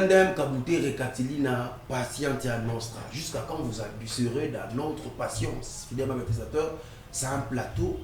Tandem Kabouté Rekatilina, patiente à nostra. Jusqu'à quand vous abuserez dans notre patience? Fidèlement, mes présentateurs, c'est un plateau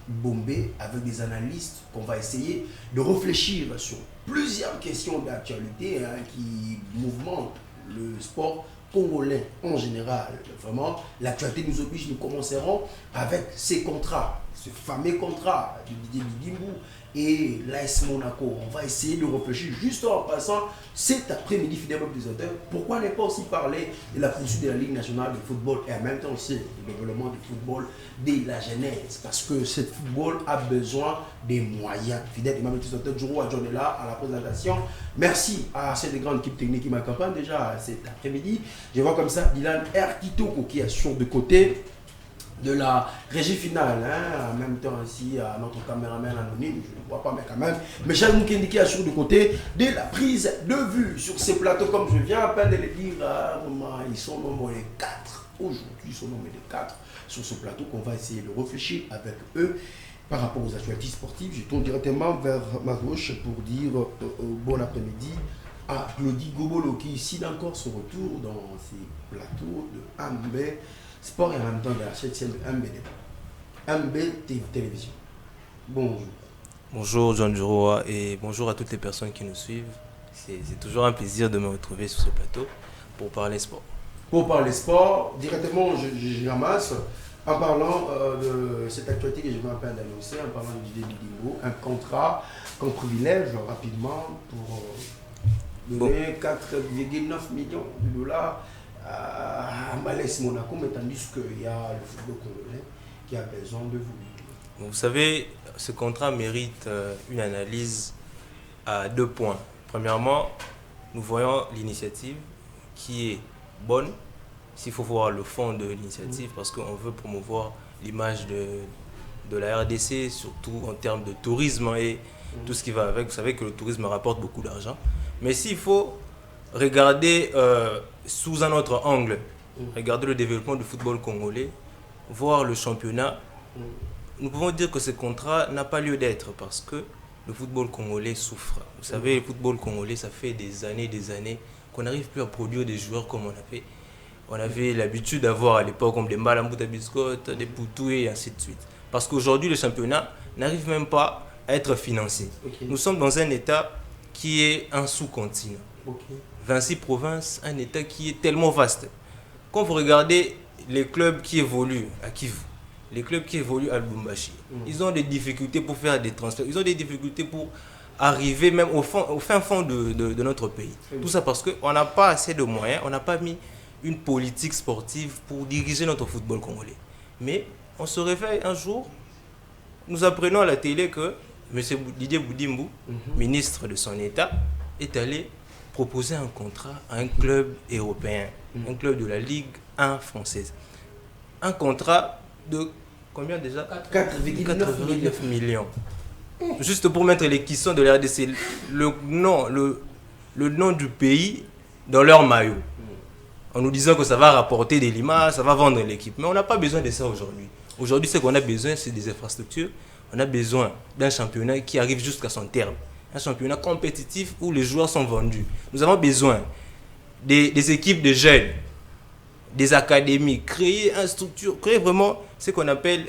bombé avec des analystes qu'on va essayer de réfléchir sur plusieurs questions d'actualité qui mouvementent le sport congolais en général. Vraiment, l'actualité nous oblige, nous commencerons avec ces contrats, ce fameux contrat de Didier Bidimbu et l'AS Monaco. On va essayer de réfléchir juste en passant cet après-midi, fidèlement présentateurs. Pourquoi ne pas aussi parler de la poursuite de la Ligue nationale de football et en même temps aussi du développement du football de la genèse? Parce que ce football a besoin des moyens. Fidèlement présentateurs, Djouro Adjon est là à la présentation. Merci à cette grande équipe technique qui m'accompagne déjà cet après-midi. Je vois comme ça Dylan R. Kitoko qui assure de côté de la régie finale, en même temps ici à notre caméraman anonyme, je ne vois pas mais quand même, Michel Moukendi qui assure de côté de la prise de vue sur ces plateaux, comme je viens à peine de le dire, ils sont nommés 4, aujourd'hui ils sont nommés 4 sur ce plateau qu'on va essayer de réfléchir avec eux par rapport aux actualités sportives. Je tourne directement vers ma gauche pour dire bon après-midi à Claudie Gobolo qui ici encore se retourne dans ces plateaux de Ambé Sport et en même temps de la 7e MB Télévision. Bonjour. Bonjour John Djouro et bonjour à toutes les personnes qui nous suivent. C'est toujours un plaisir de me retrouver sur ce plateau pour parler sport. Pour parler sport, directement je ramasse en parlant de cette actualité que je viens à peine d'annoncer, en parlant du Didier Bidimbu, un contrat qu'on privilège rapidement pour donner 4,9 millions de dollars à l'AS Monaco, mais tandis qu'il y a le football congolais qui a besoin de vous. Vous savez, ce contrat mérite une analyse à 2 points. Premièrement, nous voyons l'initiative qui est bonne, s'il faut voir le fond de l'initiative, parce qu'on veut promouvoir l'image de la RDC, surtout en termes de tourisme et tout ce qui va avec. Vous savez que le tourisme rapporte beaucoup d'argent. Mais s'il faut regarder sous un autre angle, regarder le développement du football congolais, voir le championnat, nous pouvons dire que ce contrat n'a pas lieu d'être parce que le football congolais souffre. Vous savez, le football congolais, ça fait des années qu'on n'arrive plus à produire des joueurs comme on avait l'habitude d'avoir à l'époque, comme des Malambuta Biscotte, des Poutou et ainsi de suite. Parce qu'aujourd'hui, le championnat n'arrive même pas à être financé. Okay. Nous sommes dans un état qui est un sous-continent. Okay. 26 provinces, un état qui est tellement vaste. Quand vous regardez les clubs qui évoluent à Kivu, les clubs qui évoluent à Lubumbashi, ils ont des difficultés pour faire des transferts, ils ont des difficultés pour arriver même au fin fond de notre pays. Tout ça parce qu'on n'a pas assez de moyens, on n'a pas mis une politique sportive pour diriger notre football congolais. Mais on se réveille un jour, nous apprenons à la télé que M. Didier Bidimbu, ministre de son état, est allé proposer un contrat à un club européen, un club de la Ligue 1 française. Un contrat de combien déjà? 4,9 millions. Juste pour mettre les cuissons de la RDC, le nom du pays dans leur maillot. En nous disant que ça va rapporter des limaces, ça va vendre l'équipe. Mais on n'a pas besoin de ça aujourd'hui. Aujourd'hui, ce qu'on a besoin, c'est des infrastructures. On a besoin d'un championnat qui arrive jusqu'à son terme. Un championnat compétitif où les joueurs sont vendus. Nous avons besoin des équipes de jeunes, des académies, créer une structure, créer vraiment ce qu'on appelle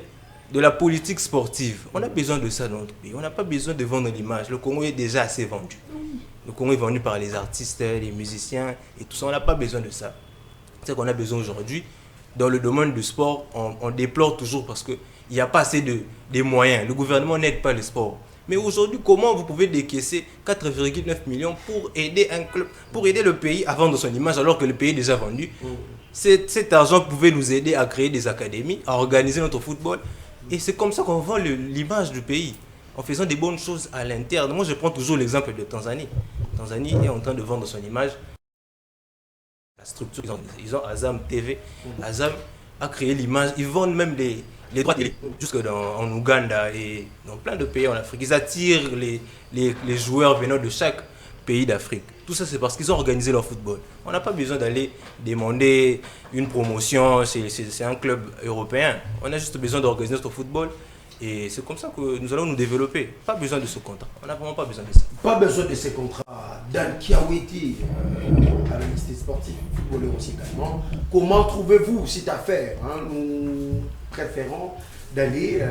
de la politique sportive. On a besoin de ça dans notre pays. On n'a pas besoin de vendre l'image. Le Congo est déjà assez vendu. Le Congo est vendu par les artistes, les musiciens et tout ça. On n'a pas besoin de ça. C'est ce qu'on a besoin aujourd'hui. Dans le domaine du sport, on déplore toujours parce qu'il n'y a pas assez de moyens. Le gouvernement n'aide pas le sport. Mais aujourd'hui, comment vous pouvez décaisser 4,9 millions pour aider un club, pour aider le pays à vendre son image alors que le pays est déjà vendu? Cet argent pouvait nous aider à créer des académies, à organiser notre football. Et c'est comme ça qu'on vend l'image du pays, en faisant des bonnes choses à l'interne. Moi, je prends toujours l'exemple de Tanzanie. Tanzanie est en train de vendre son image. La structure, ils ont Azam TV. Azam a créé l'image. Ils vendent même les droits télé, jusque en Ouganda et dans plein de pays en Afrique. Ils attirent les joueurs venant de chaque pays d'Afrique. Tout ça, c'est parce qu'ils ont organisé leur football. On n'a pas besoin d'aller demander une promotion, c'est un club européen. On a juste besoin d'organiser notre football Et c'est comme ça que nous allons nous développer. Pas besoin de ce contrat. On n'a vraiment pas besoin de ça. Pas besoin de ces contrats. Dan Kiawiti, analyste sportif, footballeur aussi également. Comment trouvez-vous cette affaire, hein? Nous préférons d'aller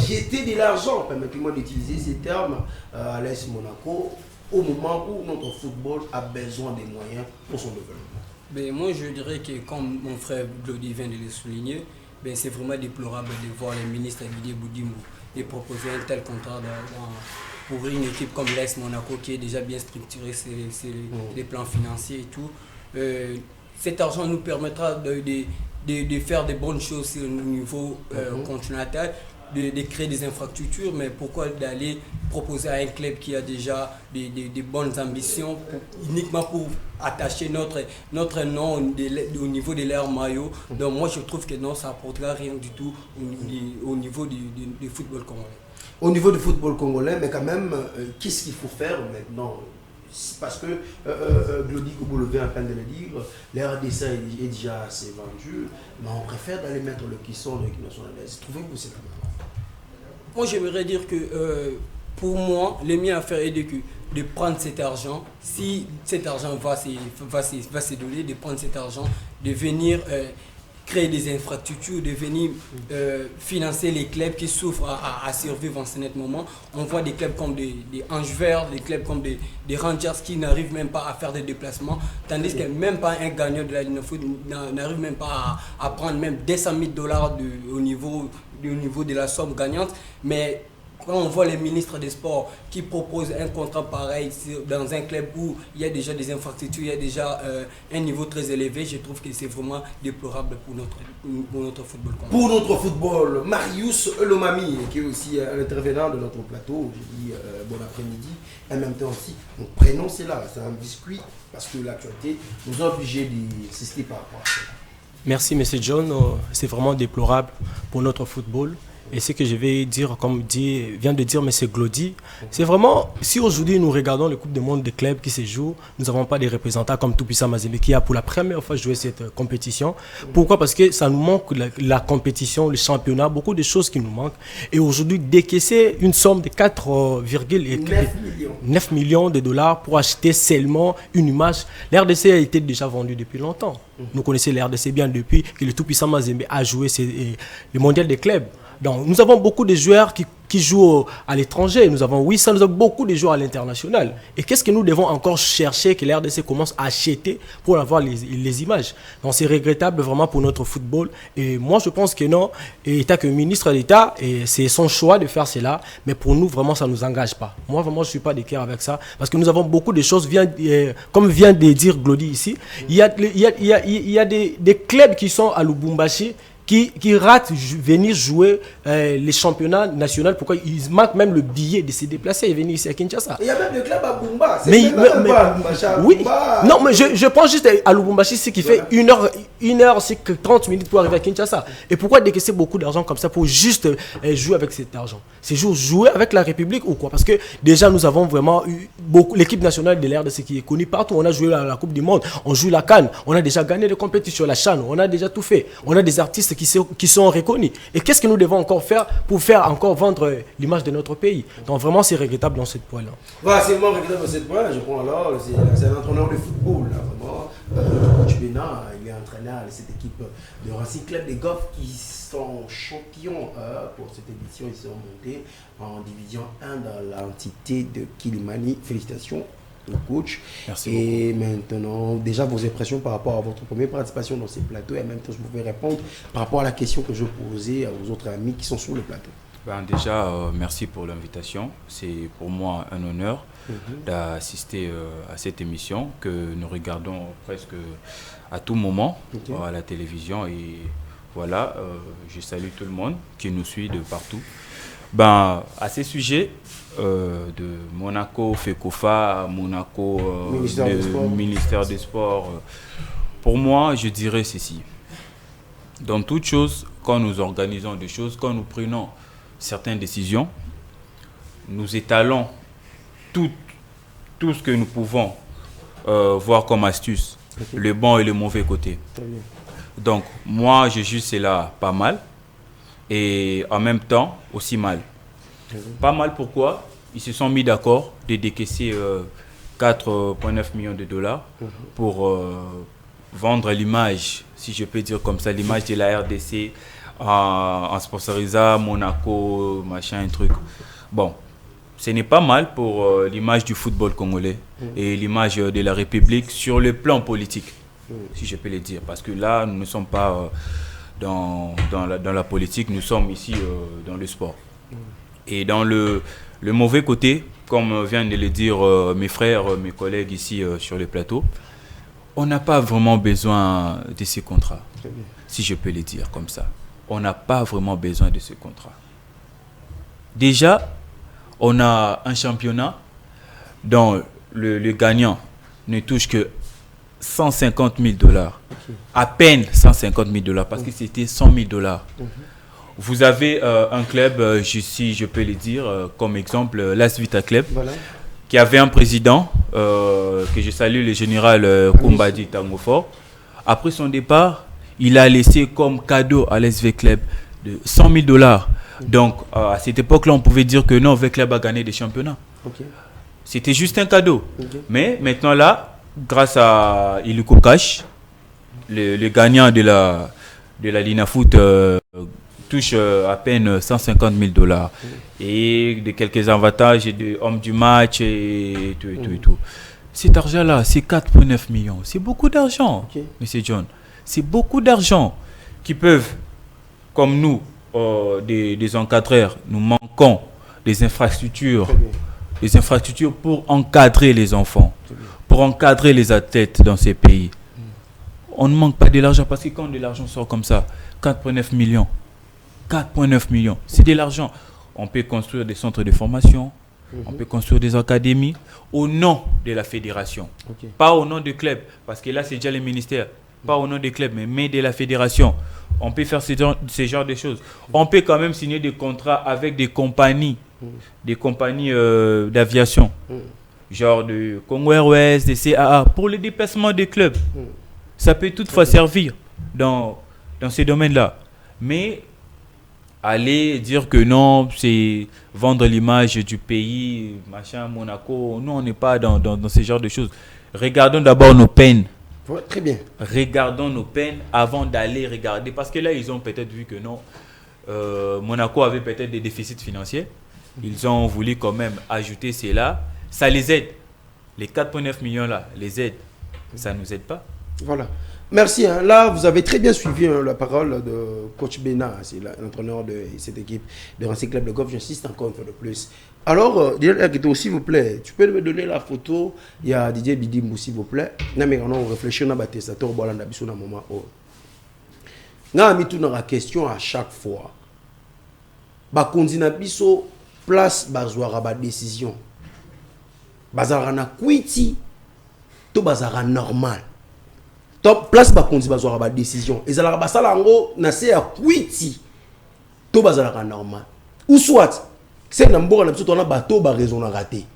jeter de l'argent, permettez-moi d'utiliser ces termes, à l'AS Monaco, au moment où notre football a besoin des moyens pour son développement. Ben, moi, je dirais que, comme mon frère Glody vient de le souligner, ben, c'est vraiment déplorable de voir les ministres Didier Boudimou de proposer un tel contrat pour une équipe comme l'AS Monaco qui est déjà bien structurée sur les plans financiers et tout. Cet argent nous permettra de faire de bonnes choses au niveau continental, de créer des infrastructures, mais pourquoi d'aller proposer à un club qui a déjà des bonnes ambitions uniquement pour attacher notre nom au niveau de leur maillot. Donc moi je trouve que non, ça n'apportera rien du tout au niveau du football congolais. Au niveau du football congolais, mais quand même, qu'est-ce qu'il faut faire maintenant? Parce que Glody Kobo vient à peine de le dire, l'RDC est déjà assez vendu, mais on préfère d'aller mettre le Kisson de l'équipe nationale. Trouvez-vous c'est Moi, j'aimerais dire que pour moi, le mieux à faire est de prendre cet argent. Si cet argent va se donner, de prendre cet argent, de venir créer des infrastructures, de venir financer les clubs qui souffrent à survivre en ce moment. On voit des clubs comme des Anges Verts, des clubs comme des Rangers qui n'arrivent même pas à faire des déplacements, tandis que même pas un gagnant de la Ligue de foot n'arrive même pas à prendre même $200 000 au niveau de la somme gagnante. Mais quand on voit les ministres des Sports qui proposent un contrat pareil dans un club où il y a déjà des infrastructures, il y a déjà un niveau très élevé, je trouve que c'est vraiment déplorable pour notre football. Pour notre football, Marius Elomami, qui est aussi un intervenant de notre plateau, je dis bon après-midi, en même temps aussi, mon prénom c'est là, c'est un biscuit, parce que l'actualité nous a obligés d'insister par rapport à ça. Merci M. John, c'est vraiment déplorable pour notre football. Et ce que je vais dire, comme vient de dire M. Glody, c'est vraiment, si aujourd'hui nous regardons le Coupe du Monde des clubs qui se joue, nous n'avons pas des représentants comme Toupissa Mazembe qui a pour la première fois joué cette compétition. Pourquoi? Parce que ça nous manque la compétition, le championnat, beaucoup de choses qui nous manquent. Et aujourd'hui, décaisser une somme de 9 millions de dollars pour acheter seulement une image, l'RDC a été déjà vendu depuis longtemps. Nous connaissons l'RDC bien depuis que le Toupissa Mazembe a joué le mondial des clubs. Donc, nous avons beaucoup de joueurs qui jouent à l'étranger. Nous avons beaucoup de joueurs à l'international. Et qu'est-ce que nous devons encore chercher que l'RDC commence à acheter pour avoir les images? Donc, c'est regrettable vraiment pour notre football. Et moi, je pense que non. Et étant que ministre d'État, c'est son choix de faire cela. Mais pour nous, vraiment, ça ne nous engage pas. Moi, vraiment, je ne suis pas d'accord avec ça. Parce que nous avons beaucoup de choses, comme vient de dire Glody ici. Il y a des clubs qui sont à Lubumbashi qui ratent venir jouer les championnats nationaux. Pourquoi ils manquent même le billet de se déplacer et venir ici à Kinshasa. Il y a même le club à Bumba. Oui, non, mais je pense juste à Lubumbashi, ce qui fait 1h, c'est 30 minutes pour arriver à Kinshasa. Et pourquoi décaisser beaucoup d'argent comme ça pour juste jouer avec cet argent? C'est juste jouer avec la République ou quoi? Parce que déjà, nous avons vraiment eu l'équipe nationale de l'RDC qui est connue partout. On a joué la Coupe du Monde, on joue la CAN, on a déjà gagné des compétitions, la CHAN, on a déjà tout fait. On a des artistes qui sont reconnus. Et qu'est-ce que nous devons encore faire pour faire encore vendre l'image de notre pays? Donc vraiment, c'est regrettable dans cette point-là. Voilà, c'est vraiment regrettable dans cette point-là. Je prends alors, c'est un entraîneur de football, là, vraiment. Coach Bena, il est entraîneur de cette équipe de Racing Club des Golf qui sont champions pour cette édition. Ils sont montés en division 1 dans l'entité de Kilimani. Félicitations. Le coach. Merci et beaucoup. maintenant, déjà vos impressions par rapport à votre première participation dans ces plateaux et en même temps, je pouvais répondre par rapport à la question que je posais aux autres amis qui sont sur le plateau. Déjà, merci pour l'invitation. C'est pour moi un honneur d'assister à cette émission que nous regardons presque à tout moment à la télévision. Et voilà, je salue tout le monde qui nous suit de partout. À ces sujets de Monaco, FECOFA, Monaco, ministère des Sports, pour moi, je dirais ceci. Dans toute chose, quand nous organisons des choses, quand nous prenons certaines décisions, nous étalons tout ce que nous pouvons voir comme astuce, le bon et le mauvais côté. Donc, moi, je juge cela pas mal. et en même temps aussi mal. Pas mal pourquoi ils se sont mis d'accord de décaisser 4,9 millions de dollars pour vendre l'image, si je peux dire comme ça, l'image de la RDC en sponsorisant Monaco, machin, un truc. Bon, ce n'est pas mal pour l'image du football congolais et l'image de la République sur le plan politique, si je peux le dire. Parce que là, nous ne sommes pas dans la politique, nous sommes ici dans le sport. Et dans le mauvais côté, comme viennent de le dire mes frères, mes collègues ici sur le plateau, on n'a pas vraiment besoin de ces contrats, si je peux le dire comme ça. On n'a pas vraiment besoin de ce contrat. Déjà, on a un championnat dont le gagnant ne touche que 150 000 dollars. À peine 150 000 dollars, parce que c'était 100 000 dollars. Vous avez un club, si je peux le dire, comme exemple, l'As Vita Club, qui avait un président, que je salue, le général Kumbadi Tangofor. Après son départ, il a laissé comme cadeau à l'SV Club de 100 000 dollars. Donc, à cette époque-là, on pouvait dire que non, V Club a gagné des championnats. C'était juste un cadeau. Mais maintenant là, grâce à Iluko Cash, le gagnant de la Lina Foot touche à peine 150 000 dollars. Et de quelques avantages de homme du match et tout. Cet argent-là, c'est 4,9 millions. C'est beaucoup d'argent, Monsieur John. C'est beaucoup d'argent qui peuvent, comme nous, des encadreurs, nous manquons des infrastructures pour encadrer les enfants, pour encadrer les athlètes dans ces pays. On ne manque pas de l'argent parce que quand de l'argent sort comme ça, 4,9 millions, c'est de l'argent. On peut construire des centres de formation, on peut construire des académies au nom de la fédération, pas au nom du club, parce que là c'est déjà le ministère. Pas au nom des clubs, mais de la fédération. On peut faire ce genre de choses. On peut quand même signer des contrats avec des compagnies d'aviation, genre de Congo Airways, des CAA, pour le déplacement des clubs. Ça peut toutefois servir dans ces domaines-là. Mais aller dire que non, c'est vendre l'image du pays, machin, Monaco, nous on n'est pas dans ce genre de choses. Regardons d'abord nos peines. Très bien. Regardons nos peines avant d'aller regarder. Parce que là, ils ont peut-être vu que non. Monaco avait peut-être des déficits financiers. Ils ont voulu quand même ajouter cela. Ça les aide. Les 4,9 millions là, les aide. Ça ne nous aide pas. Voilà. Merci. Là, vous avez très bien suivi la parole de coach Bena. C'est l'entraîneur de cette équipe de Racing Club de Golf. J'insiste encore une fois de plus. Alors, s'il vous plaît, tu peux me donner la photo. Il y a Didier Bidimou, s'il vous plaît. On réfléchit à un moment. On a mis tout dans la question à chaque fois. Biso place bazouara ba décision. Bazara na kwiti to bazara normal. Top place bakondi bazouara ba décision. Ezala basala ngo na se ya kwiti to bazara normal. Ou soit c'est un bon on a bateau ba raison à rater.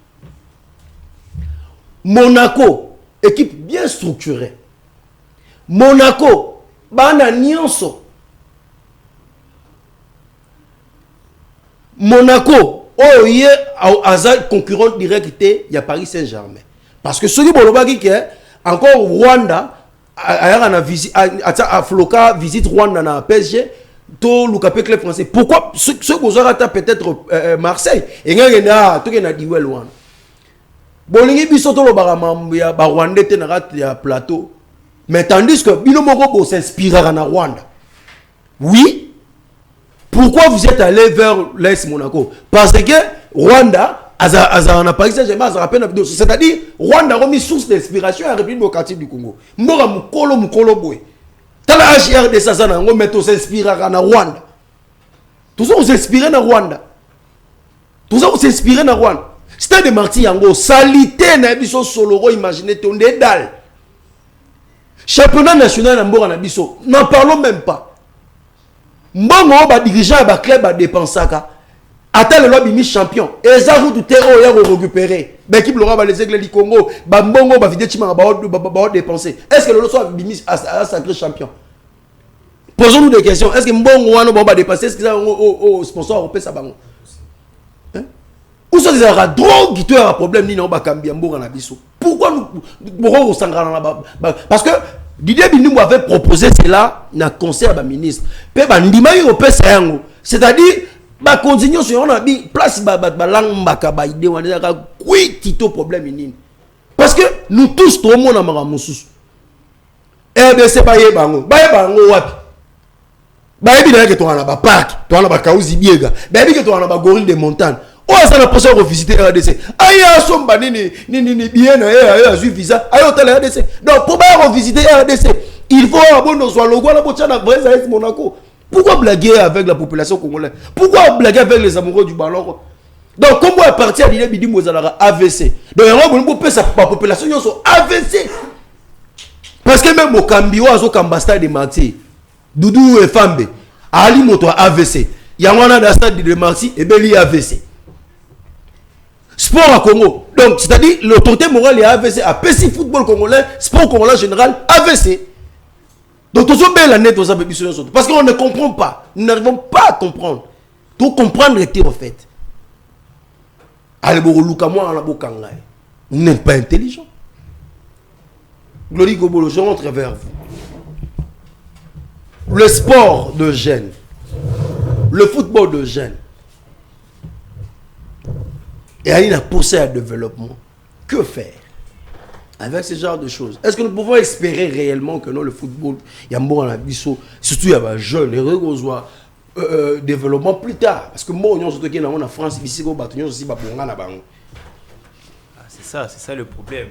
Monaco, équipe bien structurée. Monaco, bana nyonso. Monaco, oh yeah, a concurrent direct il y a Paris Saint-Germain. Parce que ceux qui bolobaki que encore Rwanda a visite à Floca visite Rwanda na PSG. To Lukape club français. Pourquoi ceux qui ont raté peut-être Marseille et ngena to na diwel wana. Bolingi biso to lo ya ba Rwanda te na rat ya plateau. Mais tandis que bino moko bo s'inspirera na Rwanda. Oui. Pourquoi vous êtes allé vers l'Est Monaco? Parce que Rwanda a Paris Saint-Germain a rappelé na c'est-à-dire Rwanda a mis source d'inspiration à la République démocratique du Congo. Mbora mukolo boy. Tala HR de Sazana, on met tous inspirés na Rwanda. Tout ça vous inspirez na Rwanda. Tout ça vous inspirez na Rwanda. Stade de Marty Yango, salité na biso soloro, imaginez ton dédale. Championnat national na mbora na biso, n'en parlons même pas. Mbongo ba dirigeant ba club ba dépensaka. Attends le lobby champion. Et ça vous tout terreau hier récupérer. Ben équipe Laura les aigles du Congo, ba mbongo ba vidé chima ba dépenser. Est-ce que le lot soit bimis à sacré champion? Posons-nous des questions. Est-ce que Mbongo va dépasser? Est-ce que ça au sponsor européen ça va? Où sont les drogues qui ont un problème? Pourquoi nous parce que Didier Bindou avait proposé cela dans le conseil de ministre. C'est-à-dire, continuer sur la place problème. Parce que nous tous, tout le monde a un RDC, parc, gorille de montagne. Oh, ça n'a pas ça revisiter RDC. Aïe, somba ni bien visa. Aïe, hôtel RDC. Donc pour revisiter RDC, il faut avoir nos logo la boîte na Brest Monaco. Pourquoi blaguer avec la population congolaise? Pourquoi blaguer avec les amoureux du ballon? Donc comment est parti à l'idée Bidi Mozala AVC? Donc on peut sa population sont AVC. Parce que même au Cambio azo Kambasta de Marti, Doudou et Fambe, Ali Moto AVC. Yangwana da stade de Marti et Beli AVC. Sport à Congo. Donc, c'est-à-dire, l'autorité morale est AVC. À PC football congolais, sport congolais en général, AVC. Donc, tout ça, la net, parce qu'on ne comprend pas. Nous n'arrivons pas à comprendre. Tout comprendre était en fait. Allez, vous n'êtes pas intelligent. Glory Gobolo, je rentre vers vous. Le sport de jeunes, le football de jeunes, et il a poussé à développement. Que faire avec ce genre de choses? Est-ce que nous pouvons espérer réellement que non, le football, il y a un bon surtout il y a un jeune, et développement plus tard? Parce que moi, surtout en France, ici, c'est ça le problème.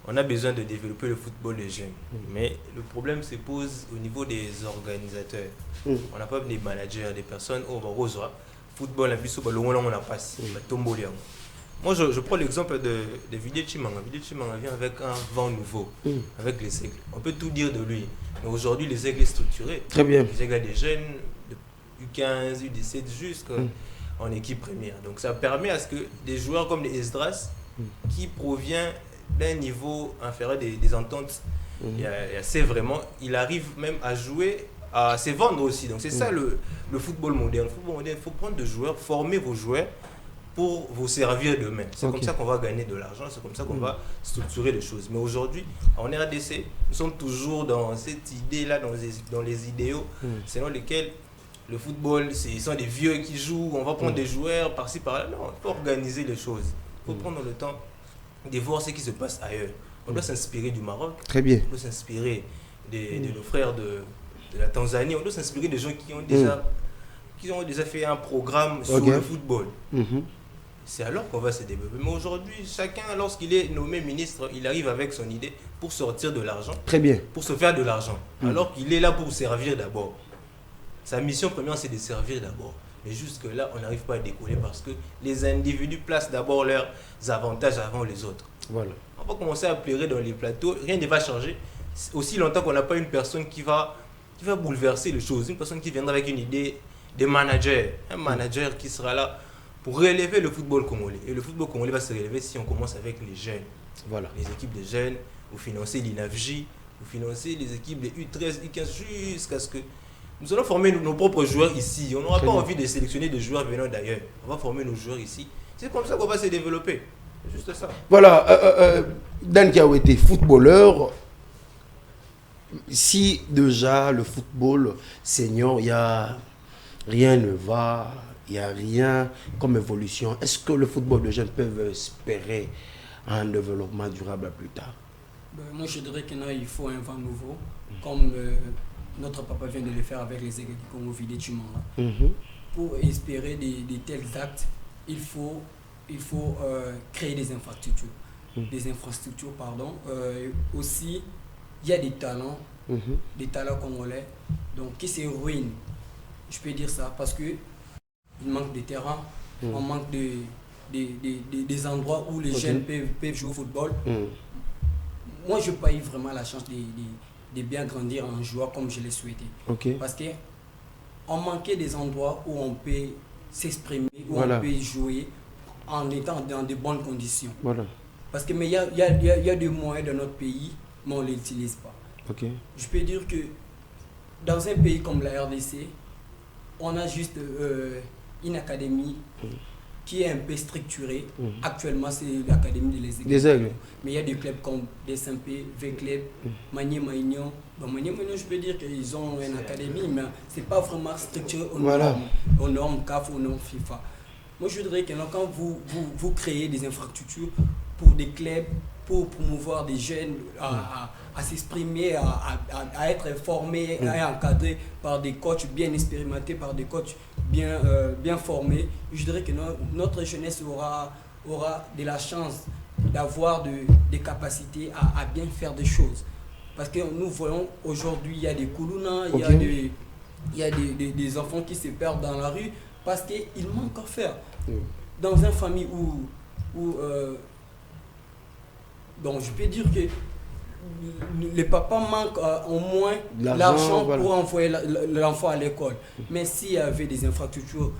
On a besoin de développer le football des jeunes. Mais le problème se pose au niveau des organisateurs. On n'a pas des managers, des personnes au Rosa. Football, on a passé. Moi, je prends l'exemple de Vidé Chimanga. Vidé Chimanga vient avec un vent nouveau, avec les aigles. On peut tout dire de lui. Mais aujourd'hui, les aigles sont structurés. Très bien. Les aigles des jeunes, de U15, U17, jusqu'en équipe première. Donc, ça permet à ce que des joueurs comme les Esdras, qui proviennent d'un niveau inférieur des ententes, c'est vraiment, il arrive même à jouer, à se vendre aussi. Donc c'est ça le football moderne. Le football moderne, il faut prendre des joueurs, former vos joueurs pour vous servir demain. C'est comme ça qu'on va gagner de l'argent, c'est comme ça qu'on va structurer les choses. Mais aujourd'hui, en RDC, nous sommes toujours dans cette idée-là, dans les idéaux, selon lesquels le football, ce sont des vieux qui jouent, on va prendre des joueurs par-ci, par-là. Non, il faut organiser les choses. Il faut prendre le temps de voir ce qui se passe ailleurs. On doit s'inspirer du Maroc. Très bien. On doit s'inspirer de nos frères de la Tanzanie. On doit s'inspirer des gens qui ont déjà fait un programme sur le football. C'est alors qu'on va se développer. Mais aujourd'hui, chacun, lorsqu'il est nommé ministre, il arrive avec son idée pour sortir de l'argent. Très bien. Pour se faire de l'argent. Alors qu'il est là pour servir d'abord. Sa mission première, c'est de servir d'abord. Mais jusque-là, on n'arrive pas à décoller parce que les individus placent d'abord leurs avantages avant les autres. Voilà. On va commencer à pleurer dans les plateaux, rien ne va changer. Aussi longtemps qu'on n'a pas une personne qui va bouleverser les choses, une personne qui viendra avec une idée de manager, un manager qui sera là pour relever le football congolais. Et le football congolais va se relever si on commence avec les jeunes. Voilà. Les équipes de jeunes, vous financez l'INAFJ, vous financez les équipes de U13, U15 jusqu'à ce que nous allons former nos propres joueurs ici. On n'aura pas envie de sélectionner des joueurs venant d'ailleurs. On va former nos joueurs ici. C'est comme ça qu'on va se développer. C'est juste ça. Voilà. Dan qui a été footballeur, si déjà le football senior, rien ne va, il n'y a rien comme évolution, est-ce que le football de jeunes peut espérer un développement durable plus tard? Moi, je dirais qu'il faut un vent nouveau, comme notre papa vient de le faire avec les Aigles du Congo Vidé Chimanga. Pour espérer des tels actes, il faut créer des infrastructures. Aussi, il y a des talents congolais donc, qui se ruinent. Je peux dire ça parce qu'il manque de terrain, on manque des endroits où les jeunes peuvent jouer au football. Moi, je n'ai pas eu vraiment la chance de bien grandir en joueur comme je l'ai souhaité. Parce qu'on manquait des endroits où on peut s'exprimer, où on peut jouer en étant dans de bonnes conditions. Parce que mais il y a des moyens dans notre pays, mais on ne les utilise pas. Je peux dire que dans un pays comme la RDC, on a juste une académie qui est un peu structurée. Actuellement, c'est l'académie des Aigles. Mais il y a des clubs comme SMP, V-Club, Magné Maignan. Magné Maignan, je peux dire qu'ils ont une académie, mais ce n'est pas vraiment structuré aux normes CAF, aux normes FIFA. Moi, je voudrais que quand vous créez des infrastructures pour des clubs, pour promouvoir des jeunes à s'exprimer, à être formés, à être encadrés par des coachs bien expérimentés, par des coachs bien formés. Je dirais que notre jeunesse aura de la chance d'avoir des capacités à bien faire des choses. Parce que nous voyons aujourd'hui, il y a des koulounas, il y a des enfants qui se perdent dans la rue parce qu'il manque à faire. Dans une famille où donc je peux dire que les papas manquent au moins l'argent pour envoyer l'enfant à l'école. Mais s'il y avait des infrastructures,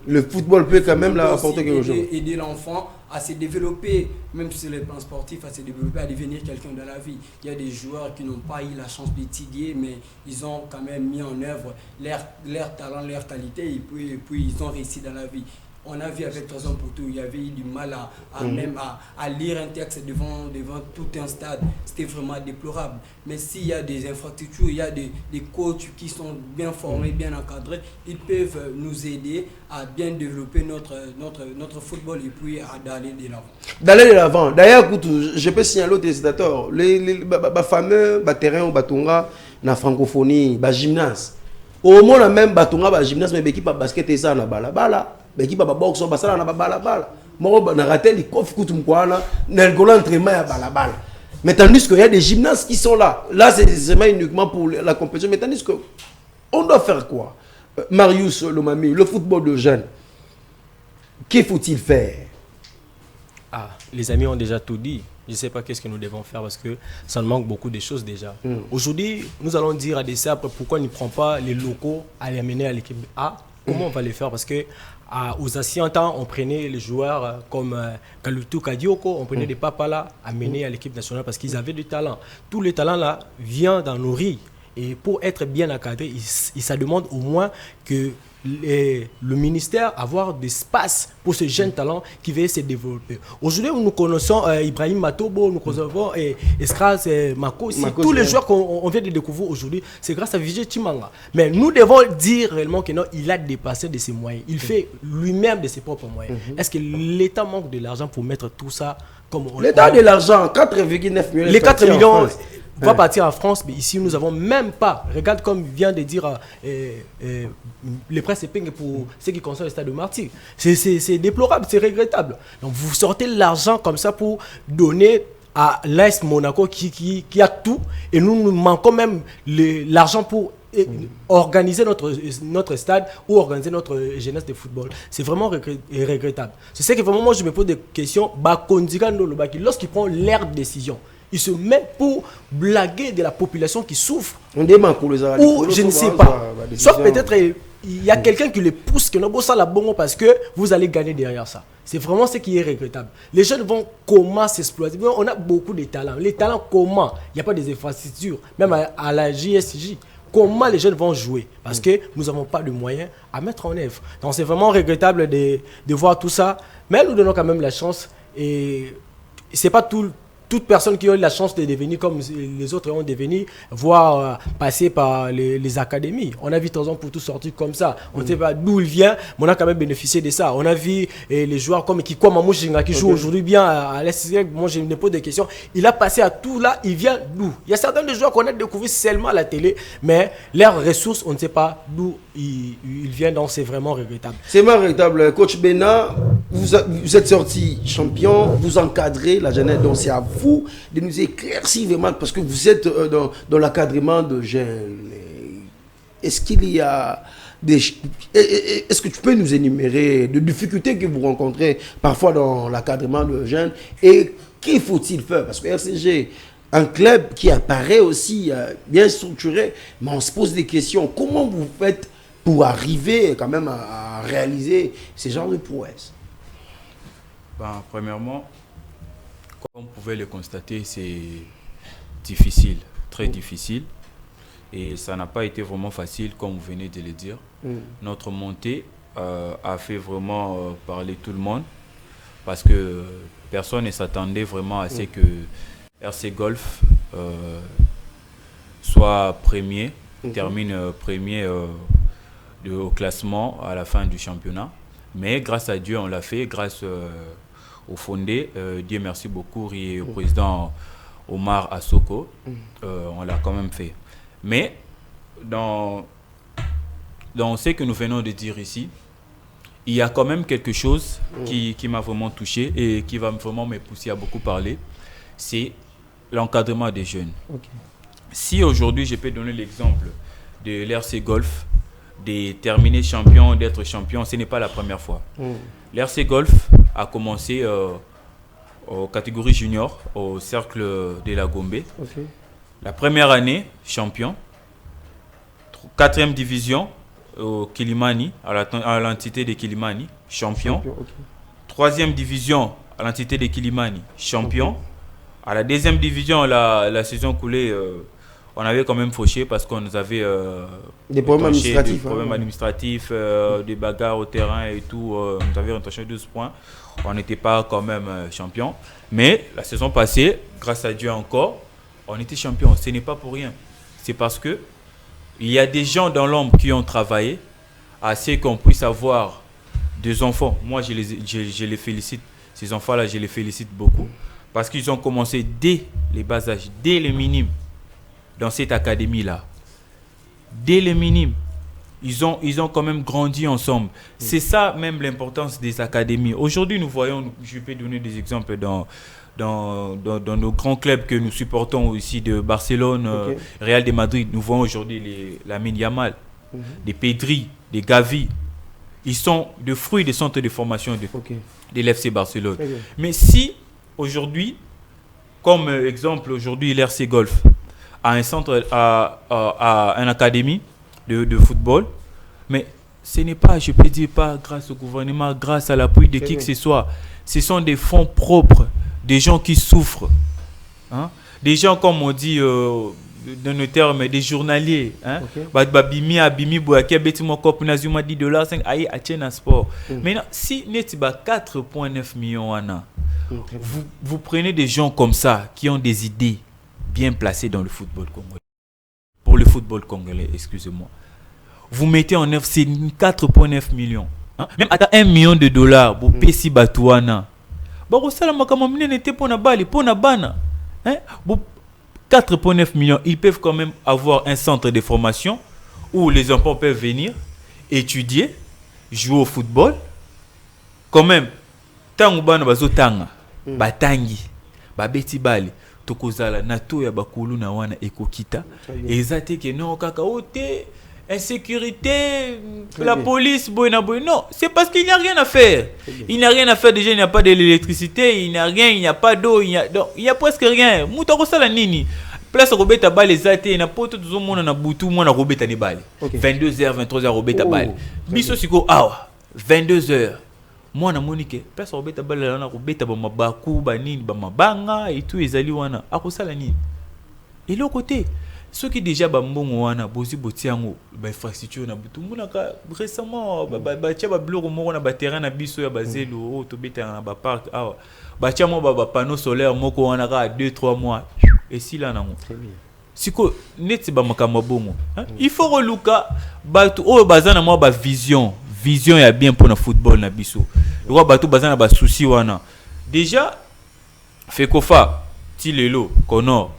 le football peut quand même apporter quelque chose. Aider l'enfant à se développer, même sur le plan sportif, à se développer, à devenir quelqu'un dans la vie. Il y a des joueurs qui n'ont pas eu la chance d'étudier, mais ils ont quand même mis en œuvre leur talent, leur qualité, et puis ils ont réussi dans la vie. On a vu avec 3 ans pour tout, il y avait eu du mal à lire un texte devant tout un stade. C'était vraiment déplorable. Mais s'il y a des infrastructures, il y a des coachs qui sont bien formés, bien encadrés, ils peuvent nous aider à bien développer notre football et puis d'aller de l'avant. D'aller de l'avant. D'ailleurs, écoute, je peux signaler aux téléspectateurs, les fameux terrains au Batonga, la francophonie, le gymnase. Au moins, même Batonga, le gymnase, mais l'équipe de basket et ça, na balabala. L'équipe de boxe, basala na balabala. Moi, na raté les coffres kutumkwana, na le entraînement à balabala. Mais tandis qu'il y a des gymnases qui sont là. Là, c'est uniquement pour la compétition. Mais tandis que on doit faire quoi? Marius Lomami, le football de jeunes, qu'il faut-il faire? Les amis ont déjà tout dit. Je ne sais pas qu'est-ce que nous devons faire parce que ça nous manque beaucoup de choses déjà. Aujourd'hui, nous allons dire à DC après pourquoi il ne prend pas les locaux à les amener à l'équipe A. Comment on va les faire? Parce que aux anciens temps, on prenait les joueurs comme Kalutu Kadioko, on prenait des papas là, amenés à l'équipe nationale parce qu'ils avaient du talent. Tout le talent là vient dans nos riz. Et pour être bien encadré, ça demande au moins que le ministère avoir de l'espace pour ce jeune talent qui veut se développer. Aujourd'hui, nous connaissons Ibrahim Matobo, nous connaissons Escras Mako, tous les joueurs qu'on vient de découvrir aujourd'hui, c'est grâce à Vijay Chimanga. Mais nous devons dire réellement que non, il a dépassé de ses moyens. Il fait lui-même de ses propres moyens. Est-ce que l'État manque de l'argent pour mettre tout ça comme... L'État a de l'argent, 4,9 millions. Les 4 millions... va partir en France, mais ici nous n'avons même pas. Regarde comme vient de dire le prince Epeng pour ce qui concerne le stade de Martyr. C'est déplorable, c'est regrettable. Donc vous sortez l'argent comme ça pour donner à l'AS Monaco qui a tout, et nous manquons même l'argent pour organiser notre stade ou organiser notre jeunesse de football. C'est vraiment regrettable. C'est ce que vraiment moi je me pose des questions. Lorsqu'il prend l'air de décision, il se met pour blaguer de la population qui souffre. On demande pour les ou je ne sais pas. Soit peut-être il y a quelqu'un qui les pousse, que nous ça la bonne parce que vous allez gagner derrière ça. C'est vraiment ce qui est regrettable. Les jeunes vont comment s'exploiter? On a beaucoup de talents. Les talents comment? Il n'y a pas des infrastructures. Même à la JSJ. Comment les jeunes vont jouer? Parce que nous n'avons pas de moyens à mettre en œuvre. Donc c'est vraiment regrettable de voir tout ça. Mais nous donnons quand même la chance. Et c'est pas toute personne qui a eu la chance de devenir comme les autres ont devenu, voire passer par les académies. On a vu Tozan pour tout sortir comme ça. On ne sait pas d'où il vient, mais on a quand même bénéficié de ça. On a vu les joueurs comme Kikwa Mamouchinga qui joue aujourd'hui bien à l'SCG. Moi, je me pose des questions. Il a passé à tout là, il vient d'où? Il y a certains des joueurs qu'on a découverts seulement à la télé, mais leurs ressources, on ne sait pas d'où ils viennent. Donc, c'est vraiment regrettable. C'est vraiment regrettable. Coach Bena, vous êtes sorti champion, vous encadrez la jeunesse, donc c'est à vous de nous éclaircir vraiment parce que vous êtes dans l'encadrement de jeunes. Est-ce qu'il y a est-ce que tu peux nous énumérer des difficultés que vous rencontrez parfois dans l'encadrement de jeunes et qu'il faut-il faire? Parce que RCG, un club qui apparaît aussi bien structuré, mais on se pose des questions. Comment vous faites pour arriver quand même à réaliser ces genres de prouesses? Premièrement, comme vous pouvez le constater, c'est difficile, très difficile. Et ça n'a pas été vraiment facile, comme vous venez de le dire. Notre montée a fait vraiment parler tout le monde, parce que personne ne s'attendait vraiment à ce que RC Golf soit premier, termine premier au classement à la fin du championnat. Mais grâce à Dieu, on l'a fait, grâce au fondé. Dieu merci beaucoup, et au président Omar Assoko, on l'a quand même fait. Mais dans ce que nous venons de dire ici, il y a quand même quelque chose qui m'a vraiment touché et qui va vraiment me pousser à beaucoup parler. C'est l'encadrement des jeunes. Si aujourd'hui je peux donner l'exemple de l'RC Golf, de terminer champion, d'être champion, ce n'est pas la première fois. L'RC Golf a commencé aux catégories junior, au cercle de la Gombe. La première année, champion. 4e division au Kilimani, à l'entité de Kilimani, champion. 3e division à l'entité de Kilimani, champion. À la 2e division, la saison coulée, on avait quand même fauché parce qu'on nous avait des problèmes administratifs, des bagarres au terrain et tout. Nous avions retouché 12 points. On n'était pas quand même champion. Mais la saison passée, grâce à Dieu encore, on était champion. Ce n'est pas pour rien. C'est parce que il y a des gens dans l'ombre qui ont travaillé à ce qu'on puisse avoir des enfants. Moi, je les félicite. Ces enfants-là, je les félicite beaucoup. Parce qu'ils ont commencé dès les bas âges, dès les minimes, dans cette académie-là. Dès les minimes, ils ont quand même grandi ensemble. C'est ça même l'importance des académies. Aujourd'hui, nous voyons, je peux donner des exemples dans nos grands clubs que nous supportons ici, de Barcelone, Real de Madrid. Nous voyons aujourd'hui Lamine Yamal, des Pedri, des Gavi. Ils sont de fruits des centres de formation de l'FC Barcelone. Mais si aujourd'hui, comme exemple, aujourd'hui l'RC Golf a un centre, a une académie de football, mais ce n'est pas, je peux dire, pas grâce au gouvernement, grâce à l'appui de qui que ce soit. Ce sont des fonds propres, des gens qui souffrent, hein? Des gens, comme on dit dans nos termes, des journaliers, hein? Abimi Boaké Betimo Kop Nazuma $10 aïe à sport. Maintenant, si n'êtes-vous 4,9 millions vous prenez des gens comme ça qui ont des idées bien placées dans le football congolais. Pour le football congolais, excusez-moi. Vous mettez en œuvre ces 4,9 millions. Hein? Même à $1 million, vous payez si batouana. Bah, ça, la makamamine n'était pas na bali, pas na bana. 4,9 millions, ils peuvent quand même avoir un centre de formation où les enfants peuvent venir étudier, jouer au football. Quand même, tant bana bazo tanga, batangi, babeti bali, tokozala nato ya bakulu na wana ekokita. Ezate ke non kaka ote, insécurité, la police, non, c'est parce qu'il n'y a rien à faire. Il n'y a rien à faire, déjà il n'y a pas d'électricité, il n'y a rien, il n'y a pas d'eau, il n'y a presque rien. Moutako sala nini. Place Robeta Bale, ezate na poto tout le monde na butu, moi na Robeta ni bale. 22h, 23h Robeta Bale. Biso siko awa, 22h. Moi na Monique, place Robeta Bale na Robeta ba mabaku ba nini ba mabanga et tout ezali wana. Akosala nini. Et l'autre côté, ceux qui déjà bambongo wana bozi botiango ba infrastructure na butu munaka récemment ba tia ba bloc moko na ba terrain na biso ya bazelo o to beta na ba parc awa. Ba tia mo ba panneau solaire moko wana ka 2-3 mois. Et si là nango. Siko net ba makamba bongo. Il faut reluka ba o bazana mo ba vision ya bien pour le football na biso. Roi bato bazana ba souci wana. Déjà Fekofa ti lelo kono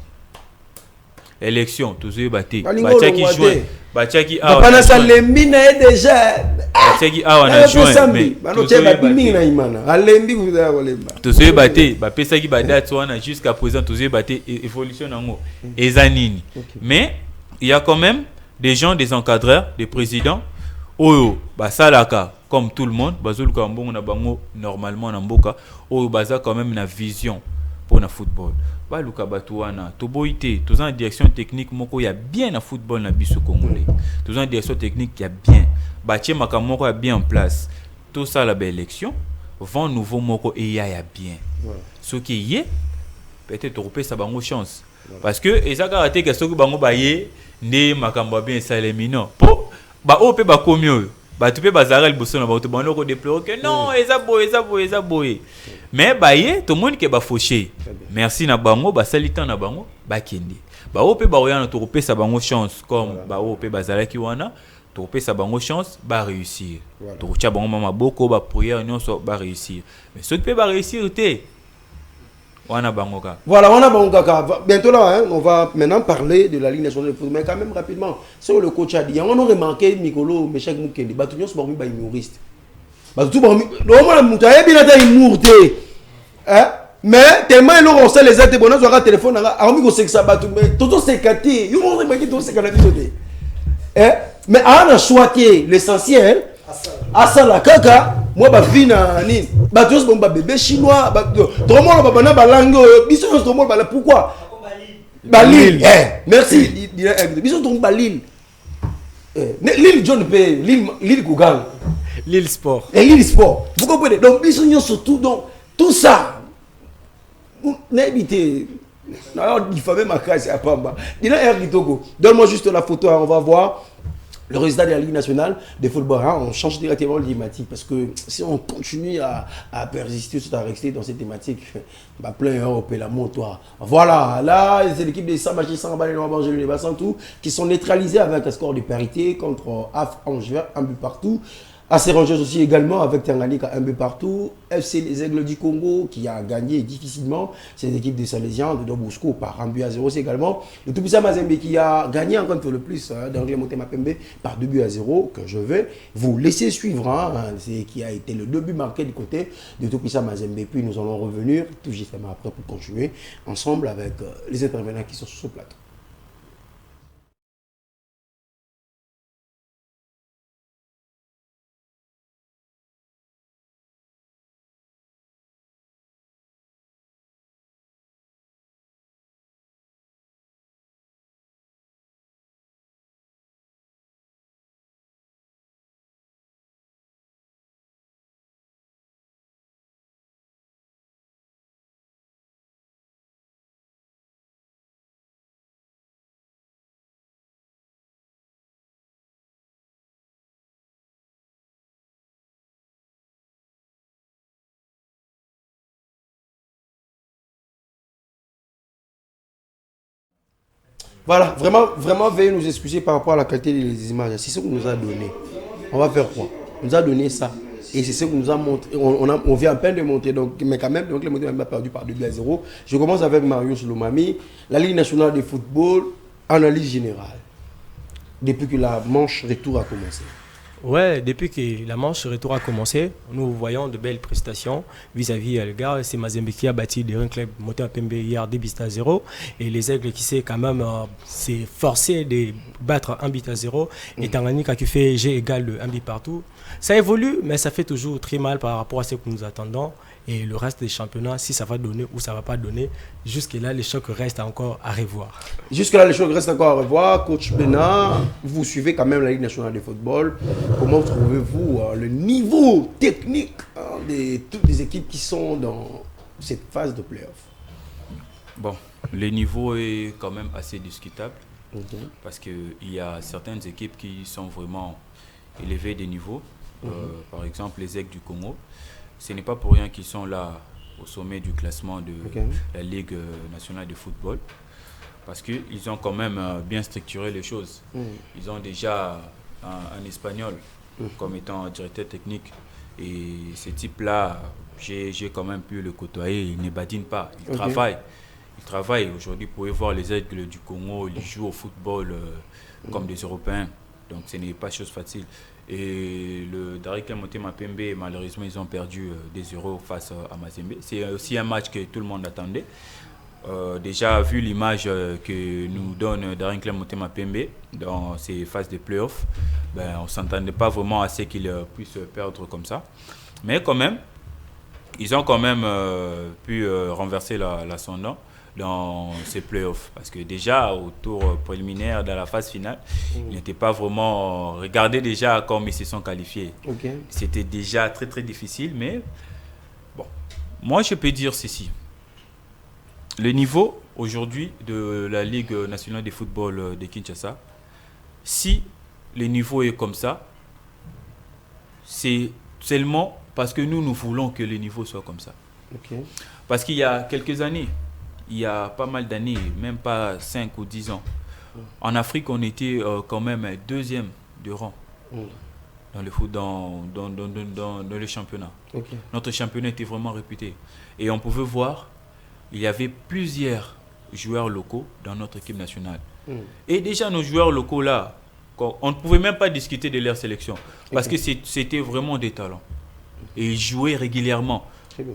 élection tous batté bachaki joint bachaki awa pana salembi na déjà bachaki awa na joint mais banoche babimi na imana alembi kuza kolemba tous batté ba pesaki ba date wana jusqu'à présent tous batté évolution nango ezanini. Mais il y a quand même des gens, des encadreurs, des présidents oyo basalaka comme tout le monde bazoluka mbongo na bango normalement na mboka oyo baza quand même na vision pour le football. Baluka Batouana, Toboïté, tous en direction technique, moko y a bien na football na biso congolais. Tous en direction technique y a bien. Bâti Makamoko y a bien en place. Tout ça la belle élection. Vent nouveau moko et y a bien. Ce qui y est, peut-être européen ça bango chance. Parce que et ça karaté que ce que bango baye Né Makamba bien Salemi non. Po ba o pe ba komi oyo. Ba tu pe bazara liboso na ba to bano ko déplorer que non, eza boy. Mais ba ye to monde ke ba fauché. Merci na bango ba salitan na bango ba kende. Ba o pe ba oyana to pe sa bango chance comme ba o pe bazara ki wana to pe sa bango chance ba réussir. To tia bango mama boko ba prière nyonso ba réussir. Mais ceux qui pe ba réussir té Wana Bangoka. Voilà, Wana Bangoka. Bientôt là, hein, on va maintenant parler de la Ligue nationale de football. Mais quand même rapidement, sur le coach a dit, on a remarqué Mikolo, Meshak Mukeli, Batunion se bormi par humoriste. Batutu bormi, normalement la moutaille, bien à humorité. Hein? Mais tellement ils ont les aides, bon, on a un téléphone, on a un c'est que ça batou, mais tout c'est caté. Ils ont remarqué tout c'est caté. Hein? Mais on a choisi l'essentiel. Asala kaka. Moi, je suis venu à tous les bébés chinois. Tout le monde a une langue. Pourquoi? Balil. Merci. Ils ont Balil. L'île John P. L'île Google. L'île Sport. Et l'île Sport. Vous comprenez? Donc, ils sont surtout. Donc, tout ça. N'habitez. Alors, il faut même ma case à Pamba. Donne-moi juste la photo, on va voir. Le résultat de la Ligue nationale de football, hein, on change directement de thématique parce que si on continue à persister, à rester dans cette thématique, bah, plein Europe et la montoire. Voilà, là, c'est l'équipe des Samachi Sambal et Noir-Bangelou et Bassantou qui sont neutralisés avec un score de parité contre AF Angers, un but partout. AC Rangers aussi également avec Tanganyika un but partout. FC Les Aigles du Congo qui a gagné difficilement. C'est l'équipe des Salésiens de Dobosco par un but à 0 aussi également. Le Tout-Puissant Mazembe qui a gagné encore le plus d'Angers Motema Pembe par 2 buts à 0 que je vais vous laisser suivre. C'est qui a été le 2 buts marqués du côté de Tout-Puissant Mazembe. Puis nous allons revenir tout justement après pour continuer ensemble avec les intervenants qui sont sur ce plateau. Voilà, vraiment, veuillez nous excuser par rapport à la qualité des images. C'est ce qu'on nous a donné. On va faire quoi? On nous a donné ça. Et c'est ce qu'on nous a montré. On vient à peine de montrer. Donc, mais quand même, donc, le monté a perdu par 2 buts à 0. Je commence avec Marius Lomami. La Ligue nationale de football, analyse générale. Depuis que la manche retour a commencé. Ouais, depuis que la manche retour a commencé, nous voyons de belles prestations vis-à-vis le gars. C'est Mazembe qui a bâti le club Moteur Pembe hier 2 buts à 0. Et les Aigles qui s'est quand même s'est forcé de battre 1 but à 0. Et Tanganyika qui fait G égale 1 but partout. Ça évolue, mais ça fait toujours très mal par rapport à ce que nous attendons. Et le reste des championnats, si ça va donner ou ça ne va pas donner, jusque-là, les chocs restent encore à revoir. Jusque-là, les chocs restent encore à revoir. Coach Bena, vous suivez quand même la Ligue nationale de football. Comment trouvez-vous le niveau technique de toutes les équipes qui sont dans cette phase de play-off? Bon, le niveau est quand même assez discutable. Parce qu'il y a certaines équipes qui sont vraiment élevées des niveaux. Par exemple, les Aigles du Congo. Ce n'est pas pour rien qu'ils sont là au sommet du classement de la Ligue nationale de football. Parce qu'ils ont quand même bien structuré les choses. Ils ont déjà un Espagnol comme étant directeur technique. Et ce type-là, j'ai quand même pu le côtoyer. Il ne badine pas, il travaille. Il travaille. Aujourd'hui, vous pouvez voir les Aigles du Congo, ils jouent au football comme des Européens. Donc ce n'est pas chose facile. Et le Darika Motema Pembe, malheureusement, ils ont perdu 2-0 face à Mazembe. C'est aussi un match que tout le monde attendait. Déjà, vu l'image que nous donne Darika Motema Pembe dans ces phases de play-off, on ne s'entendait pas vraiment à ce qu'ils puissent perdre comme ça. Mais quand même, ils ont quand même pu renverser l'ascendant dans ces playoffs. Parce que déjà, au tour préliminaire, dans la phase finale, ils n'étaient pas vraiment regardés déjà comme ils se sont qualifiés. C'était déjà très très difficile, mais bon. Moi, je peux dire ceci. Le niveau aujourd'hui de la Ligue nationale de football de Kinshasa si le niveau est comme ça, c'est seulement parce que nous voulons que le niveau soit comme ça. Ok. Parce qu'il y a quelques années, il y a pas mal d'années, même pas 5 ou 10 ans, en Afrique, on était quand même 2e de rang dans le foot, dans le championnat. Ok. Notre championnat était vraiment réputé. Et on pouvait voir, il y avait plusieurs joueurs locaux dans notre équipe nationale. Et déjà, nos joueurs locaux là, on ne pouvait même pas discuter de leur sélection. Parce que c'était vraiment des talents. Et ils jouaient régulièrement. Très bien.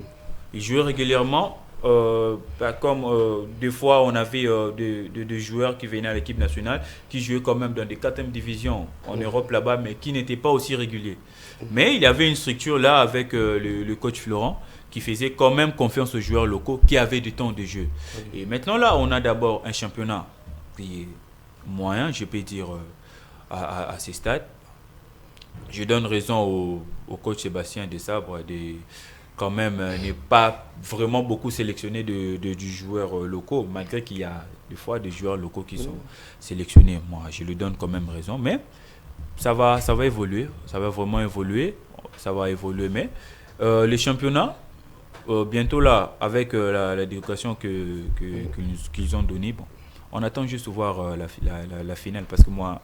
Ils jouaient régulièrement. Comme des fois, on avait des joueurs qui venaient à l'équipe nationale, qui jouaient quand même dans des 4e divisions en Europe là-bas, mais qui n'étaient pas aussi réguliers. Mais il y avait une structure là avec le coach Florent qui faisait quand même confiance aux joueurs locaux qui avaient du temps de jeu. Et maintenant là, on a d'abord un championnat qui est moyen, je peux dire, à ces stades. Je donne raison au coach Sébastien Desabre de quand même n'est pas vraiment beaucoup sélectionné du joueur locaux, malgré qu'il y a des fois des joueurs locaux qui sont sélectionnés. Moi, je lui donne quand même raison, mais ça va évoluer, ça va vraiment évoluer, ça va évoluer. Mais les championnats, bientôt là, avec l'éducation qu'ils ont donnée, bon, on attend juste de voir la finale, parce que moi,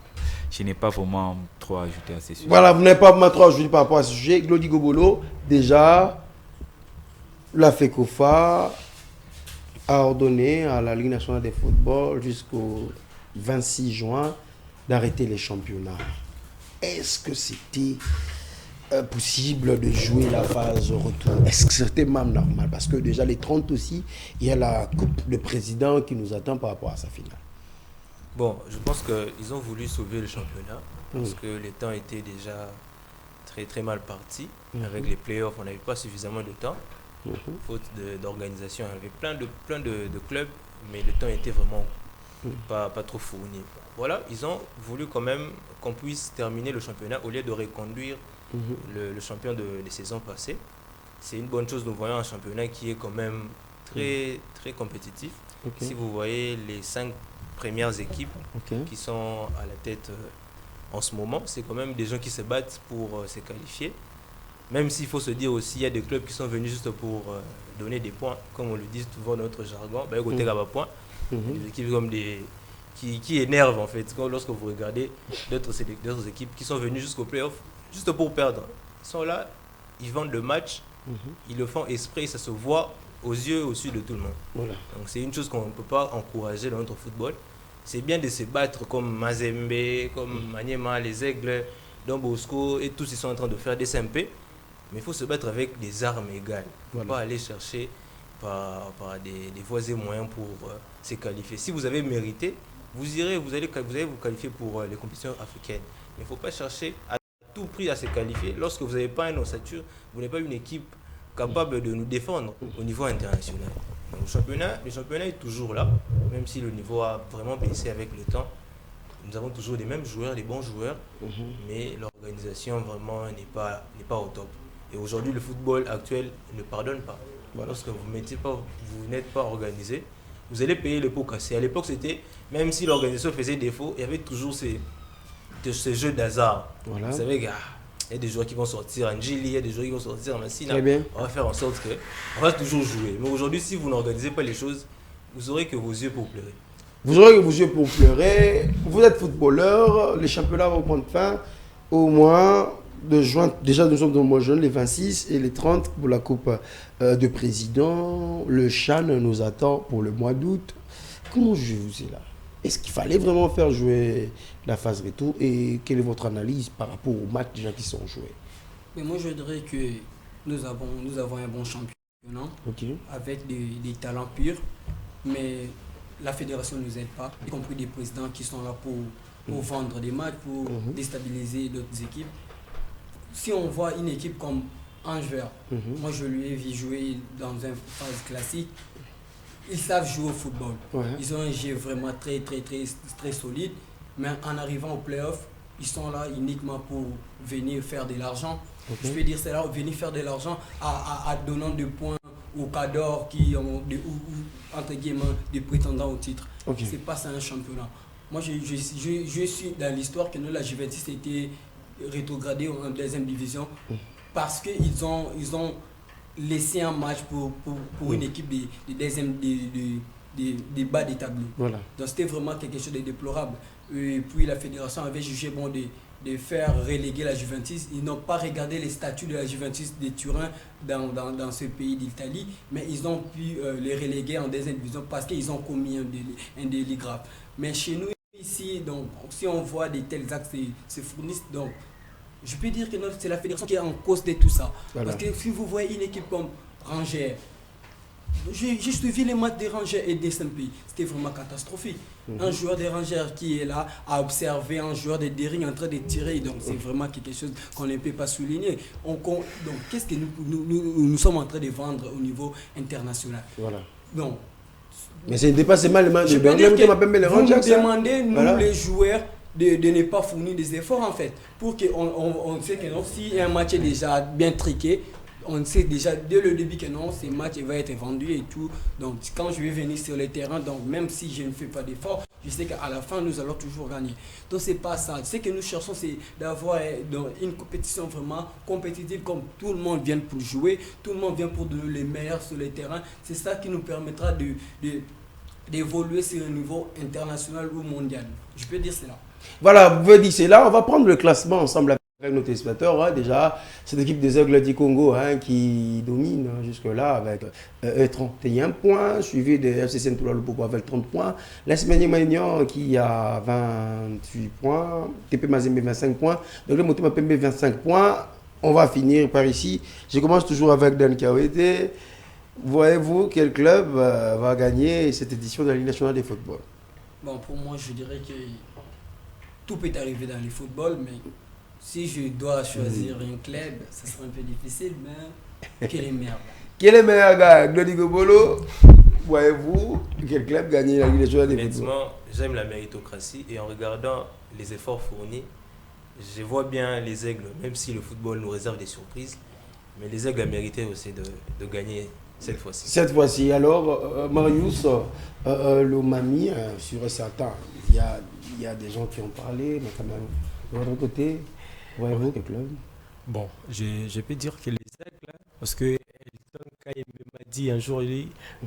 je n'ai pas vraiment trop à ajouter à ces sujets. Voilà, vous n'avez pas vraiment trop à ajouter par rapport à ce sujet. Glody Gobolo, déjà, la FECOFA a ordonné à la Ligue nationale de football jusqu'au 26 juin d'arrêter les championnats. Est-ce que c'était possible de jouer la phase retour? Est-ce que c'était même normal? Parce que déjà les 30 aussi, il y a la Coupe de Président qui nous attend par rapport à sa finale. Bon, je pense qu'ils ont voulu sauver le championnat parce que les temps étaient déjà très très mal partis. Avec les playoffs, on n'avait pas suffisamment de temps. Faute d'organisation, il y avait plein de clubs, mais le temps était vraiment pas trop fourni. Voilà, ils ont voulu quand même qu'on puisse terminer le championnat au lieu de reconduire le champion des saisons passées. C'est une bonne chose, nous voyons un championnat qui est quand même très, très compétitif. Si vous voyez les 5 premières équipes qui sont à la tête en ce moment, c'est quand même des gens qui se battent pour se qualifier. Même s'il faut se dire aussi, il y a des clubs qui sont venus juste pour donner des points, comme on le dit souvent dans notre jargon, points. Des équipes comme qui énervent en fait, lorsque vous regardez d'autres équipes qui sont venues jusqu'au play-off, juste pour perdre. Ils sont là, ils vendent le match, ils le font exprès, ça se voit aux yeux au-dessus de tout le monde. Voilà. Donc c'est une chose qu'on ne peut pas encourager dans notre football. C'est bien de se battre comme Mazembe, comme Maniema, les Aigles, Don Bosco, et tous ils sont en train de faire des SMP. Mais il faut se battre avec des armes égales. Il ne faut pas aller chercher par des voies et moyens pour se qualifier. Si vous avez mérité, vous allez vous qualifier pour les compétitions africaines. Mais il ne faut pas chercher à tout prix à se qualifier. Lorsque vous n'avez pas une ossature, vous n'avez pas une équipe capable de nous défendre au niveau international. Donc, le championnat est toujours là, même si le niveau a vraiment baissé avec le temps. Nous avons toujours les mêmes joueurs, les bons joueurs, mais l'organisation vraiment n'est pas au top. Et aujourd'hui, le football actuel ne pardonne pas. Lorsque vous n'êtes pas organisé, vous allez payer le pot cassé. À l'époque, c'était, même si l'organisation faisait défaut, il y avait toujours ces jeux d'hasard. Vous savez, il y a des joueurs qui vont sortir en Gili, il y a des joueurs qui vont sortir en Massina. On va faire en sorte qu'on va toujours jouer. Mais aujourd'hui, si vous n'organisez pas les choses, vous aurez que vos yeux pour pleurer. Vous aurez que vos yeux pour pleurer. Vous êtes footballeur, les championnats vont prendre fin au mois de juin. Déjà, nous sommes dans le mois de juin, les 26 et les 30 pour la Coupe de Président. Le CHAN nous attend pour le mois d'août. Comment jugez-vous là? Est-ce qu'il fallait vraiment faire jouer la phase retour? Et quelle est votre analyse par rapport aux matchs déjà qui sont joués? Mais moi, je dirais que nous avons un bon championnat avec des talents purs. Mais la fédération ne nous aide pas, y compris des présidents qui sont là pour vendre des matchs, pour déstabiliser d'autres équipes. Si on voit une équipe comme Anvers, moi je lui ai vu jouer dans une phase classique, ils savent jouer au football. Ils ont un jeu vraiment très, très, très, très solide, mais en arrivant au play-off, ils sont là uniquement pour venir faire de l'argent. Je peux dire c'est là, venir faire de l'argent à donnant des points aux cadors qui ont entre guillemets des prétendants au titre. C'est pas ça un championnat. Moi, je suis dans l'histoire que nous, la Juventus a été rétrogradée en deuxième division parce qu'ils ont laissé un match pour une équipe des bas d'établis. Voilà. Donc c'était vraiment quelque chose de déplorable. Et puis la fédération avait jugé bon de faire reléguer la Juventus. Ils n'ont pas regardé les statuts de la Juventus de Turin dans ce pays d'Italie, mais ils ont pu les reléguer en deuxième division parce qu'ils ont commis un délit grave. Mais chez nous, ici, donc, si on voit de tels actes se fournissent, donc je peux dire que c'est la fédération qui est en cause de tout ça. Voilà. Parce que si vous voyez une équipe comme Rangers, j'ai suivi les matchs des Rangers et des SMP, c'était vraiment catastrophique. Un joueur des Rangers qui est là à observer un joueur de Dering en train de tirer, donc c'est vraiment quelque chose qu'on ne peut pas souligner. Donc qu'est-ce que nous sommes en train de vendre au niveau international? Voilà. Donc, mais c'est dépassement le match. Je peux dire que vous nous demandez, nous les joueurs, de ne pas fournir des efforts en fait. Pour qu'on sait que non, si un match est déjà bien triqué, on sait déjà dès le début que non, ce match va être vendu et tout. Donc quand je vais venir sur le terrain, donc même si je ne fais pas d'efforts, je sais qu'à la fin nous allons toujours gagner. Donc c'est pas ça. Ce que nous cherchons, c'est d'avoir une compétition vraiment compétitive, comme tout le monde vient pour jouer, tout le monde vient pour donner les meilleurs sur le terrain. C'est ça qui nous permettra d'évoluer sur un niveau international ou mondial. Je peux dire cela. Voilà, vous pouvez dire cela. On va prendre le classement ensemble avec nos téléspectateurs. Hein. Déjà, cette équipe des Aigles du Congo qui domine jusque-là avec 31 points, suivi de FC Saint-Oula Lupopo avec 30 points. L'Espagne Magnan qui a 28 points, TP Mazembe 25 points, donc le Motema Pembe 25 points. On va finir par ici. Je commence toujours avec Dan Kawete. Voyez-vous quel club va gagner cette édition de la Ligue nationale de football? Bon, pour moi, je dirais que tout peut arriver dans le football, mais si je dois choisir un club, ça sera un peu difficile, mais quel est le meilleur? Quel est le meilleur gars? Glody Gobolo, voyez-vous quel club gagne la Ligue nationale de football? Honnêtement, j'aime la méritocratie et en regardant les efforts fournis, je vois bien les Aigles, même si le football nous réserve des surprises, mais les Aigles méritaient aussi de gagner cette fois-ci. Cette fois-ci, alors, Marius, le Mami, sur et certain, il y a des gens qui ont parlé, mais quand même, de votre côté, voyez-vous quel club? Bon, je peux dire que les Aigles, parce que Elton Kayembe m'a dit un jour,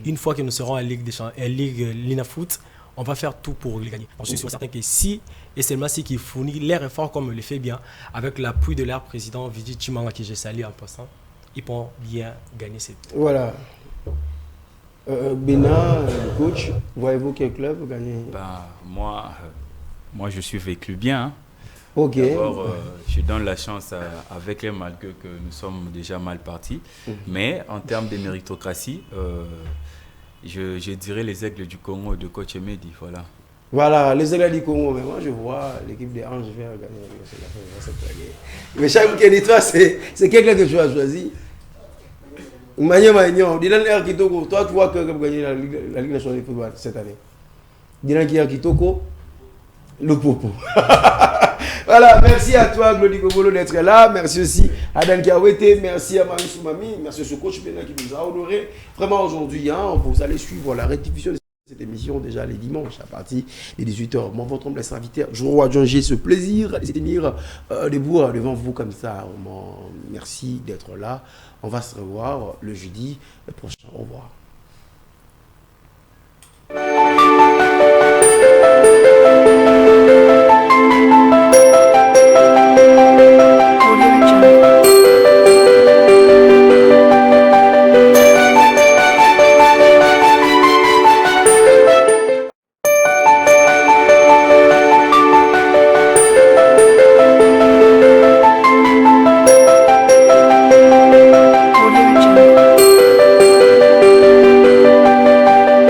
une fois que nous serons à Ligue Lina Foot, on va faire tout pour les gagner. Je suis certain que si, et c'est Massi qui fournit leur effort comme il le fait bien, avec l'appui de leur président Vidi Chimanga, qui j'ai salué en passant, ils pourront bien gagner cette. Voilà. Bénin, coach, voyez-vous quel club gagner? Moi, je suis vécu bien. Hein. Ok. D'abord, je donne la chance avec les malgré que nous sommes déjà mal partis. Mais en termes de méritocratie, je dirais les Aigles du Congo de coach Mehdi. Voilà, les Aigles du Congo. Mais moi, je vois l'équipe des Anges Verts gagner. Mais chaque week-end, toi, c'est quel club que tu as choisi? Magnon, Dylan R. Kitoko, toi, tu vois que gagner la Ligue nationale de football cette année. Dylan R. Kitoko, le Popo. Voilà, merci à toi, Glody Gobolo, d'être là. Merci aussi à Dan Kawete. Merci à Marie Soumami. Merci à ce coach Bénin qui nous a honorés. Vraiment, aujourd'hui, vous allez suivre la rectification de cette émission déjà les dimanches à partir des 18h. Moi, votre humble serviteur, Jean-Roi John, j'ai ce plaisir de tenir debout devant vous comme ça. Merci d'être là. On va se revoir le jeudi prochain. Au revoir.